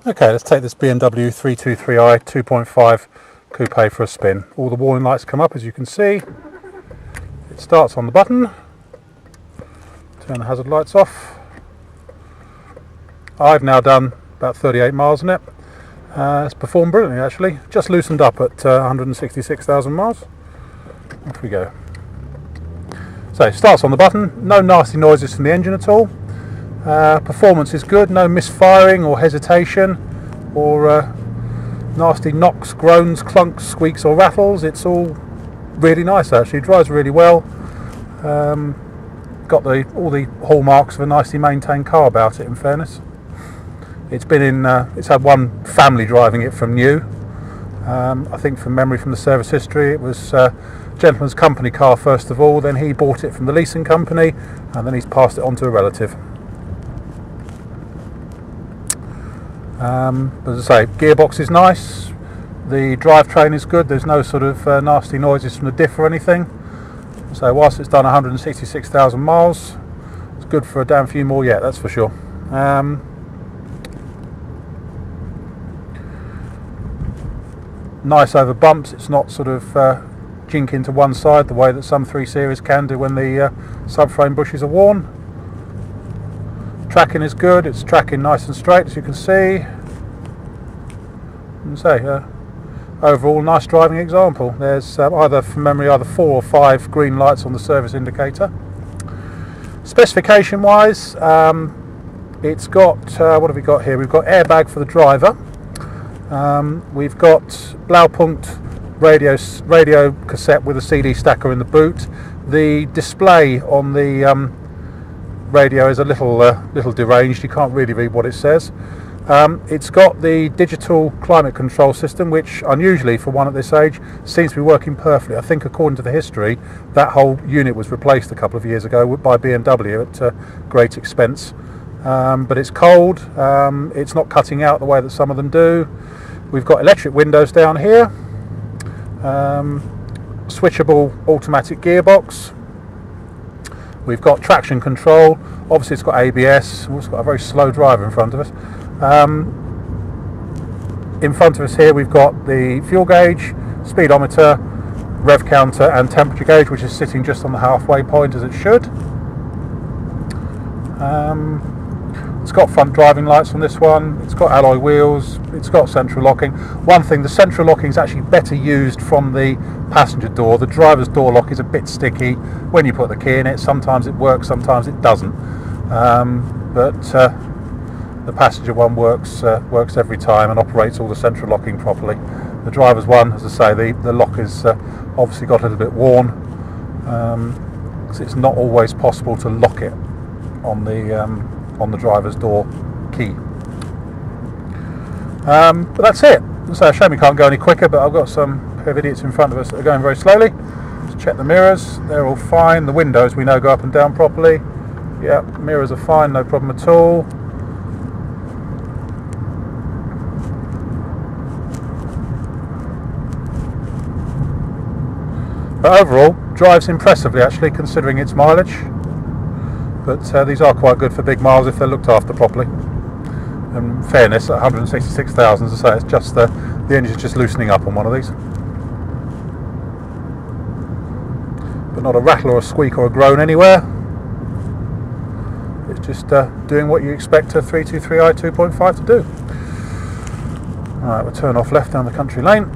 Okay, let's take this BMW 323i 2.5 coupe for a spin. All the warning lights come up, as you can see. It starts on the button. Turn the hazard lights off. I've now done about 38 miles on it. It's performed brilliantly actually. Just loosened up at 166,000 miles. Off we go. So it starts on the button. No nasty noises from the engine at all. Performance is good, no misfiring or hesitation or nasty knocks, groans, clunks, squeaks or rattles. It's all really nice actually, it drives really well. Got all the hallmarks of a nicely maintained car about it, in fairness. It's had one family driving it from new. I think from memory from the service history it was a gentleman's company car first of all, then he bought it from the leasing company and then he's passed it on to a relative. As I say, gearbox is nice, the drivetrain is good, there's no sort of nasty noises from the diff or anything. So whilst it's done 166,000 miles, it's good for a damn few more yet, that's for sure. Nice over bumps, it's not sort of jinking to one side the way that some 3 Series can do when the subframe bushes are worn. Tracking is good, it's tracking nice and straight as you can see. And so, overall nice driving example. There's either from memory 4 or 5 green lights on the service indicator. Specification wise, it's got, what have we got here? We've got airbag for the driver. We've got Blaupunkt radio cassette with a CD stacker in the boot. The display on the radio is a little deranged, you can't really read what it says. It's got the digital climate control system, which unusually for one at this age seems to be working perfectly. I think according to the history that whole unit was replaced a couple of years ago by BMW at great expense. But it's cold, it's not cutting out the way that some of them do. We've got electric windows down here, switchable automatic gearbox. We've got traction control, obviously it's got ABS, it's got a very slow driver in front of us. In front of us here we've got the fuel gauge, speedometer, rev counter and temperature gauge, which is sitting just on the halfway point as it should. It's got front driving lights on this one, it's got alloy wheels, it's got central locking. One thing, the central locking is actually better used from the passenger door. The driver's door lock is a bit sticky when you put the key in it. Sometimes it works, sometimes it doesn't. But the passenger one works every time and operates all the central locking properly. The driver's one, as I say, the lock is obviously got a little bit worn, because it's not always possible to lock it on the driver's door key. But that's it. So a shame we can't go any quicker, but I've got some pair of idiots in front of us that are going very slowly. Let's check the mirrors, they're all fine. The windows we know go up and down properly. Yeah, mirrors are fine, no problem at all. But overall, drives impressively actually, considering its mileage. But these are quite good for big miles if they're looked after properly. In fairness, at 166,000, as I say, it's just the engine's just loosening up on one of these. But not a rattle or a squeak or a groan anywhere. It's just doing what you expect a 323i 2.5 to do. Alright, we'll turn off left down the country lane.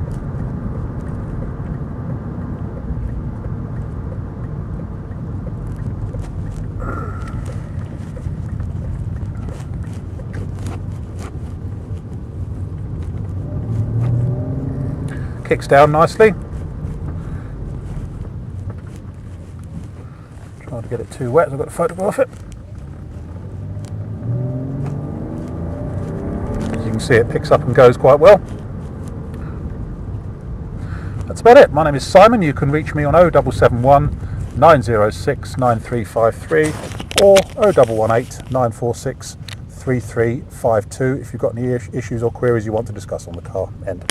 Kicks down nicely. Trying to get it too wet, so I've got to photograph it. As you can see, it picks up and goes quite well. That's about it. My name is Simon. You can reach me on 0771 906 9353 or 0118 946 3352 if you've got any issues or queries you want to discuss on the car end.